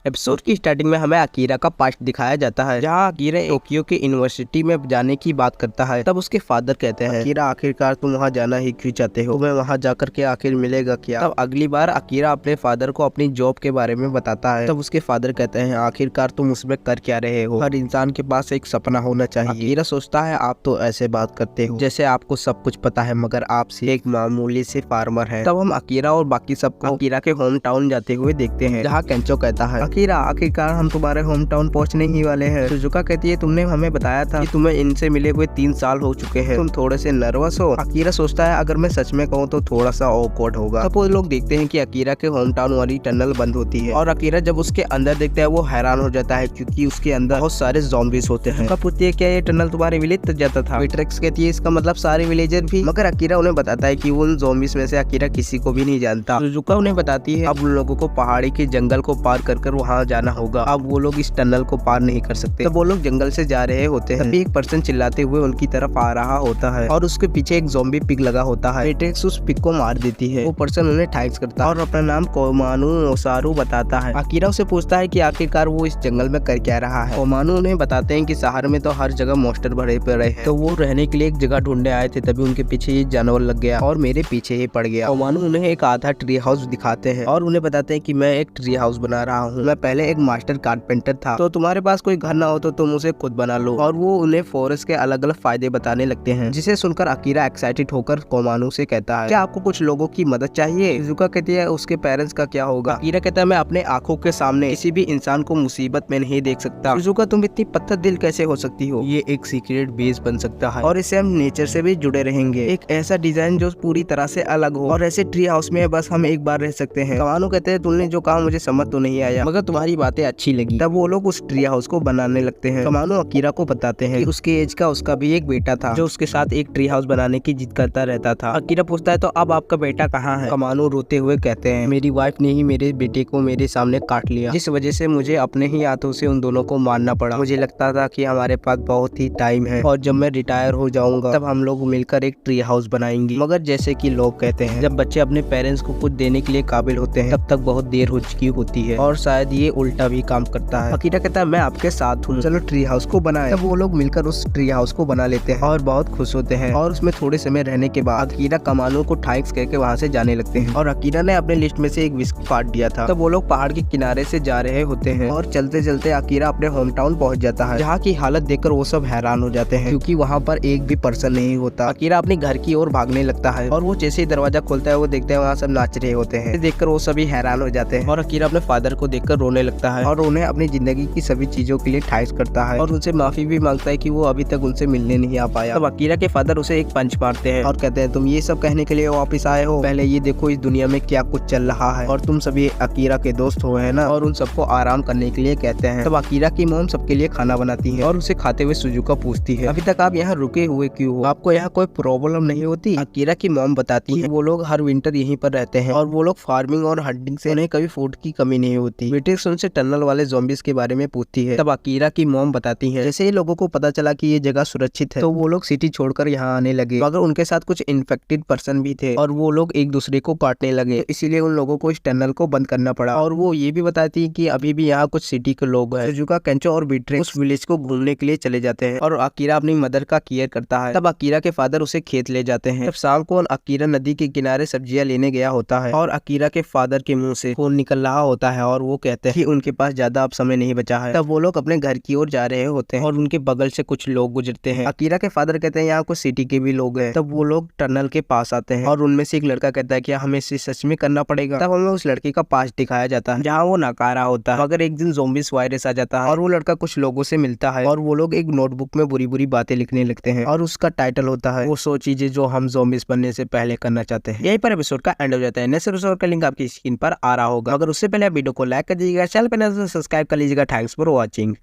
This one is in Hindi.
एपिसोड की स्टार्टिंग में हमें अकीरा का पास्ट दिखाया जाता है, जहाँ अकीरा टोक्यो की यूनिवर्सिटी में जाने की बात करता है। तब उसके फादर कहते हैं, अकीरा आखिरकार तुम वहाँ जाना ही क्यों चाहते हो, तुम्हें वहाँ जाकर के आखिर मिलेगा क्या। तब अगली बार अकीरा अपने फादर को अपनी जॉब के बारे में बताता है। तब उसके फादर कहते हैं, आखिरकार तुम उसमें कर क्या रहे हो, हर इंसान के पास एक सपना होना चाहिए। अकीरा सोचता है, आप तो ऐसे बात करते हो जैसे आपको सब कुछ पता है, मगर आप सिर्फ एक मामूली से फार्मर है। तब हम अकीरा और बाकी सबको अकीरा के होम टाउन जाते हुए देखते हैं, जहाँ केंचो कहता है, अकीरा आखिरकार हम तुम्हारे होम टाउन पहुँचने ही वाले हैं। सुजुका कहती है, तुमने हमें बताया था कि तुम्हें इनसे मिले हुए 3 साल हो चुके हैं, तुम थोड़े से नर्वस हो। अकीरा सोचता है, अगर मैं सच में कहूँ तो थोड़ा सा ऑकवर्ड होगा। तब वो लोग देखते हैं कि अकीरा के होम टाउन वाली टनल बंद होती है, और अकीरा जब उसके अंदर देखता है वो हैरान हो जाता है, क्योंकि उसके अंदर बहुत सारे ज़ॉम्बीज होते हैं। पूछती है, क्या ये टनल तुम्हारे विलेज तक जाता था। बेट्रिक्स कहती है, इसका मतलब सारे विलेजर भी। मगर अकीरा उन्हें बताता है कि उन ज़ॉम्बीज में से अकीरा किसी को भी नहीं जानता। सुजुका उन्हें बताती है, अब उन लोगों को पहाड़ी के जंगल को पार कर वहाँ जाना होगा, अब वो लोग इस टनल को पार नहीं कर सकते। तब वो लोग जंगल से जा रहे होते हैं, तभी एक पर्सन चिल्लाते हुए उनकी तरफ आ रहा होता है, और उसके पीछे एक ज़ॉम्बी पिग लगा होता है। बेट्रिक्स उस पिग को मार देती है। वो पर्सन उन्हें थैंक्स करता है और अपना नाम कोमानू ओसारू बताता है। अकीरा उसे पूछता है कि आखिरकार वो इस जंगल में कर क्या रहा है। कोमानू उन्हें बताते हैं कि शहर में तो हर जगह मॉन्स्टर भरे पड़े हैं, तो वो रहने के लिए एक जगह ढूंढने आए थे, तभी उनके पीछे ये जानवर लग गया और मेरे पीछे ही पड़ गया। कोमानू उन्हें एक आधा ट्री हाउस दिखाते हैं और उन्हें बताते हैं कि मैं एक ट्री हाउस बना रहा हूँ, मैं पहले एक मास्टर कारपेंटर था, तो तुम्हारे पास कोई घर ना हो तो तुम उसे खुद बना लो। और वो उन्हें फॉरेस्ट के अलग अलग फायदे बताने लगते हैं, जिसे सुनकर अकीरा एक्साइटेड होकर कोमानू से कहता है, क्या आपको कुछ लोगों की मदद चाहिए। सुजुका कहती है, उसके पेरेंट्स का क्या होगा। अकीरा कहता है, मैं अपने आंखों के सामने किसी भी इंसान को मुसीबत में नहीं देख सकता। सुजुका, तुम इतनी पत्थर दिल कैसे हो सकती हो, ये एक सीक्रेट बेस बन सकता है और इससे हम नेचर से भी जुड़े रहेंगे, एक ऐसा डिजाइन जो पूरी तरह से अलग हो, और ऐसे ट्री हाउस में बस हम एक बार रह सकते हैं। कोमानू कहते हैं, तुमने जो कहा मुझे समझ तो नहीं आया, मगर तुम्हारी बातें अच्छी लगी। तब वो लोग उस ट्री हाउस को बनाने लगते हैं। कोमानू अकीरा को बताते हैं कि उसके एज का उसका भी एक बेटा था, जो उसके साथ एक ट्री हाउस बनाने की जिद करता रहता था। अकीरा पूछता है, तो अब आपका बेटा कहाँ है। कोमानू रोते हुए कहते हैं, मेरी वाइफ ने ही मेरे बेटे को मेरे सामने काट लिया, जिस वजह से मुझे अपने ही हाथों से उन दोनों को मारना पड़ा। मुझे लगता था कि हमारे पास बहुत ही टाइम है, और जब मैं रिटायर हो जाऊंगा तब हम लोग मिलकर एक ट्री हाउस बनाएंगे। मगर जैसे कि लोग कहते हैं, जब बच्चे अपने पेरेंट्स को कुछ देने के लिए काबिल होते हैं, तब तक बहुत देर हो चुकी होती है, और शायद ये उल्टा भी काम करता है। अकीरा कहता है, मैं आपके साथ हूँ, चलो ट्री हाउस को बनाएं। तब वो लोग मिलकर उस ट्री हाउस को बना लेते हैं और बहुत खुश होते हैं, और उसमें थोड़े समय रहने के बाद अकीरा कोमानू को थैंक्स करके वहाँ से जाने लगते हैं। और अकीरा ने अपने लिस्ट में से एक विस्क काट दिया था। तब वो लोग पहाड़ के किनारे से जा रहे होते हैं, और चलते चलते अकीरा अपने होम टाउन पहुँच जाता है, जहाँ की हालत देखकर वो सब हैरान हो जाते हैं, क्योंकि वहाँ पर एक भी पर्सन नहीं होता। अकीरा अपने घर की ओर भागने लगता है, और वो जैसे ही दरवाजा खोलता है वो देखते हैं वहाँ सब नाच रहे होते हैं। देखकर वो सभी हैरान हो जाते हैं, और अकीरा अपने फादर को देखकर रोने लगता है, और उन्हें अपनी जिंदगी की सभी चीजों के लिए थैंक्स करता है, और उनसे माफी भी मांगता है कि वो अभी तक उनसे मिलने नहीं आ पाया। तब अकीरा के फादर उसे एक पंच मारते हैं और कहते हैं, तुम ये सब कहने के लिए वापस आए हो, पहले ये देखो इस दुनिया में क्या कुछ चल रहा है, और तुम सभी अकीरा के दोस्त हो, है ना। और उन सबको आराम करने के लिए कहते हैं। तब अकीरा की मॉम सबके लिए खाना बनाती है, और उसे खाते हुए सुजुका पूछती है, अभी तक आप यहाँ रुके हुए क्यों हो, आपको यहाँ कोई प्रॉब्लम नहीं होती। अकीरा की मॉम बताती है, वो लोग हर विंटर यहीं पर रहते हैं, और वो लोग फार्मिंग और हंटिंग से उन्हें कभी फूड की कमी नहीं होती। बेट्रिक्स उनसे टनल वाले ज़ॉम्बीज के बारे में पूछती है। तब अकीरा की मॉम बताती है, जैसे ही लोगों को पता चला कि ये जगह सुरक्षित है, तो वो लोग सिटी छोड़कर यहाँ आने लगे, मगर उनके साथ कुछ इन्फेक्टेड पर्सन भी थे, और वो लोग एक दूसरे को काटने लगे, इसीलिए उन लोगों को इस टनल को बंद करना पड़ा। और वो ये भी बताती है कि अभी भी यहाँ कुछ सिटी के लोग हैं। सुजुका, केंचो और बेट्रिक्स उस विलेज को घूमने के लिए चले जाते हैं, और अकीरा अपनी मदर का केयर करता है। तब अकीरा के फादर उसे खेत ले जाते हैं। तब शाम को अकीरा नदी के किनारे सब्जियां लेने गया होता है, और अकीरा के फादर के मुंह से खून निकल रहा होता है, और वो कहते हैं कि उनके पास ज्यादा अब समय नहीं बचा है। तब वो लोग अपने घर की ओर जा रहे होते हैं, और उनके बगल से कुछ लोग गुजरते हैं। अकीरा के फादर कहते हैं, यहाँ कुछ सिटी के भी लोग हैं। तब वो लोग टनल के पास आते हैं, और उनमें से एक लड़का कहता है कि हमें इसे सच में करना पड़ेगा। तब हमें उस लड़के का पास दिखाया जाता है, जहाँ वो नकारा होता है, मगर एक दिन ज़ॉम्बीज वायरस आ जाता है, और वो लड़का कुछ लोगों से मिलता है, और वो लोग एक नोटबुक में बुरी बुरी बातें लिखने लगते हैं, और उसका टाइटल होता है, वो 100 चीजें जो हम ज़ॉम्बीज बनने से पहले करना चाहते हैं। यहीं पर एपिसोड का एंड हो जाता है। नेक्स्ट एपिसोड का लिंक आपकी स्क्रीन पर आ रहा होगा, अगर उससे पहले आप वीडियो को लाइक कर दीजिएगा, चैनल पर नए सब्सक्राइब कर लीजिएगा। Thanks for watching.